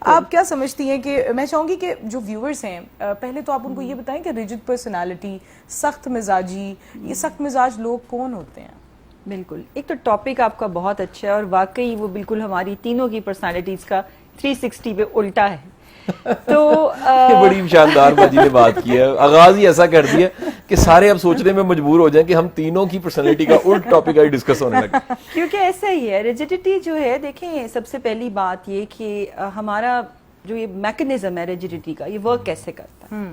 آپ کیا سمجھتی ہیں کہ میں چاہوں گی کہ جو ویورز ہیں پہلے تو آپ ان کو یہ بتائیں کہ ریجڈ پرسنالٹی، سخت مزاجی، یہ سخت مزاج لوگ کون ہوتے ہیں؟ بالکل، ایک تو ٹاپک آپ کا بہت اچھا ہے اور واقعی وہ بالکل ہماری تینوں کی پرسنالٹیز کا 360 پہ الٹا ہے. تو بڑی شاندار باجی نے بات کی ہے، آغاز ہی ایسا کر دیا کہ سارے اب سوچنے میں مجبور ہو جائیں کہ ہم تینوں کی پرسنالٹی کا الٹ ٹاپک آئی ڈسکس ہونے لگے. کیونکہ ایسا ہی ہے، ریجڈیٹی جو ہے، دیکھیں سب سے پہلی بات یہ کہ ہمارا جو یہ میکنزم ہے ریجڈیٹی کا، یہ ورک کیسے کرتا ہے.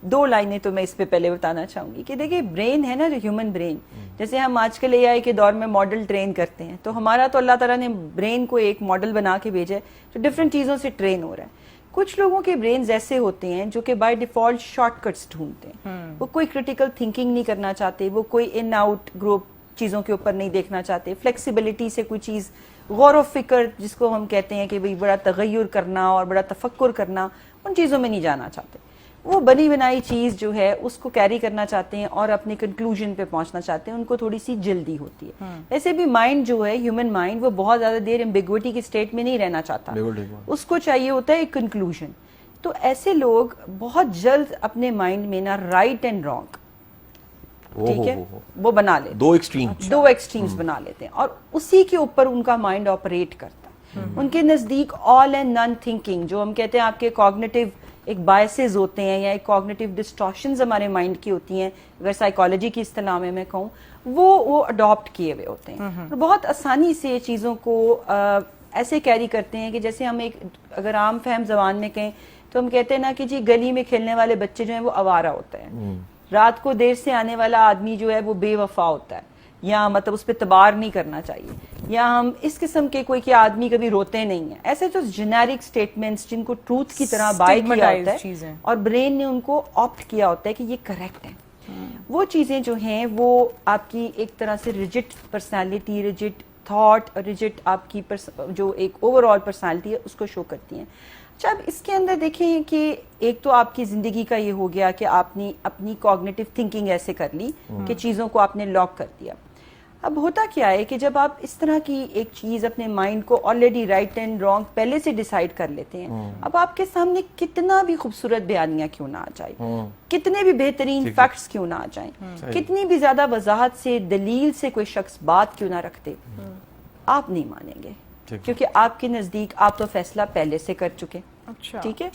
دو لائنیں تو میں اس پہ پہلے بتانا چاہوں گی کہ دیکھیں برین ہے نا، جو ہیومن برین، جیسے ہم آج کل اے آئی کے دور میں ماڈل ٹرین کرتے ہیں، تو ہمارا تو اللہ تعالیٰ نے برین کو ایک ماڈل بنا کے بھیجا ہے جو ڈفرینٹ چیزوں سے ٹرین ہو رہا ہے. کچھ لوگوں کے برینز ایسے ہوتے ہیں جو کہ بائی ڈیفالٹ شارٹ کٹس ڈھونڈتے ہیں، وہ کوئی کریٹیکل تھنکنگ نہیں کرنا چاہتے، وہ کوئی ان آؤٹ گروپ چیزوں کے اوپر نہیں دیکھنا چاہتے، فلیکسیبلٹی سے کوئی چیز، غور و فکر جس کو ہم کہتے ہیں کہ بھئی بڑا تغیر کرنا اور بڑا تفکر کرنا، ان چیزوں میں نہیں جانا چاہتے. وہ بنی بنائی چیز جو ہے اس کو کیری کرنا چاہتے ہیں اور اپنے کنکلوژن پہ پہنچنا چاہتے ہیں، ان کو تھوڑی سی جلدی ہوتی ہے. ایسے بھی مائنڈ جو ہے، ہیومن مائنڈ، وہ بہت زیادہ دیر ایمبیگوٹی کی اسٹیٹ میں نہیں رہنا چاہتا، اس کو چاہیے ہوتا ہے ایک کنکلوژن. تو ایسے لوگ بہت جلد اپنے مائنڈ میں نا رائٹ اینڈ رانگ، ٹھیک ہے، وہ بنا لیتے ہیں، دو ایکسٹریمز بنا لیتے ہیں اور اسی کے اوپر ان کا مائنڈ آپریٹ کرتا ہے. ان کے نزدیک آل اینڈ نن تھنکنگ، جو ہم کہتے ہیں آپ کے کوگنیٹو ایک بائسز ہوتے ہیں یا ایک کوگنیٹو ڈسٹارشنز ہمارے مائنڈ کی ہوتی ہیں، اگر سائیکالوجی کی اصطلاح میں کہوں، وہ اڈاپٹ کیے ہوئے ہوتے ہیں اور بہت آسانی سے چیزوں کو ایسے کیری کرتے ہیں کہ جیسے ہم ایک اگر عام فہم زبان میں کہیں تو ہم کہتے ہیں نا کہ جی گلی میں کھیلنے والے بچے جو ہیں وہ آوارہ ہوتے ہیں، رات کو دیر سے آنے والا آدمی جو ہے وہ بے وفا ہوتا ہے، یا مطلب اس پہ اعتبار نہیں کرنا چاہیے، یا ہم اس قسم کے کوئی کہ آدمی کبھی روتے نہیں ہیں. ایسے جو جنیرک سٹیٹمنٹس جن کو ٹروتھ کی طرح بائی کیا ہوتا ہے اور برین نے ان کو آپٹ کیا ہوتا ہے کہ یہ کریکٹ ہے، وہ چیزیں جو ہیں وہ آپ کی ایک طرح سے rigid personality, rigid thought, rigid آپ کی جو ایک اوور آل پرسنالٹی ہے اس کو شو کرتی ہیں. اچھا، اب اس کے اندر دیکھیں کہ ایک تو آپ کی زندگی کا یہ ہو گیا کہ آپ نے اپنی کوگنیٹو تھنکنگ ایسے کر لی کہ چیزوں کو آپ نے لاک کر دیا. اب ہوتا کیا ہے کہ جب آپ اس طرح کی ایک چیز اپنے مائنڈ کو آلریڈی رائٹ اینڈ رانگ پہلے سے ڈیسائیڈ کر لیتے ہیں، اب آپ کے سامنے کتنا بھی خوبصورت بیانیاں کیوں نہ آ جائے، کتنے بھی بہترین فیکٹس کیوں نہ آ جائیں، کتنی بھی زیادہ وضاحت سے دلیل سے کوئی شخص بات کیوں نہ رکھتے، آپ نہیں مانیں گے کیونکہ آپ کے نزدیک آپ تو فیصلہ پہلے سے کر چکے. ٹھیک ہے،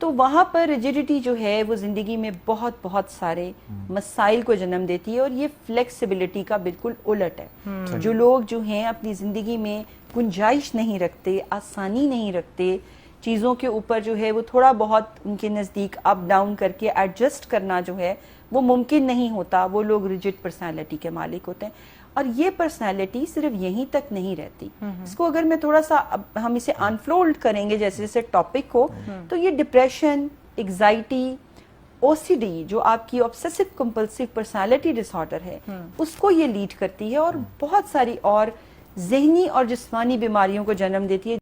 تو وہاں پر ریجڈیٹی جو ہے وہ زندگی میں بہت بہت سارے مسائل کو جنم دیتی ہے اور یہ فلیکسیبلٹی کا بالکل الٹ ہے. جو لوگ جو ہیں اپنی زندگی میں گنجائش نہیں رکھتے، آسانی نہیں رکھتے، چیزوں کے اوپر جو ہے وہ تھوڑا بہت ان کے نزدیک اپ ڈاؤن کر کے ایڈجسٹ کرنا جو ہے وہ ممکن نہیں ہوتا، وہ لوگ ریجڈ پرسنالٹی کے مالک ہوتے ہیں. اور یہ پرسنالٹی صرف یہیں تک نہیں رہتی، اس کو اگر میں تھوڑا سا ہم اسے انفولڈ کریں گے جیسے جیسے ٹاپک ہو، تو یہ ڈپریشن، ایگزائٹی، او سی ڈی جو آپ کی آبسیسو کمپلسیو پرسنالٹی ڈس آرڈر ہے، اس کو یہ لیڈ کرتی ہے اور بہت ساری اور ذہنی اور جسمانی بیماریوں کو جنم دیتی ہے.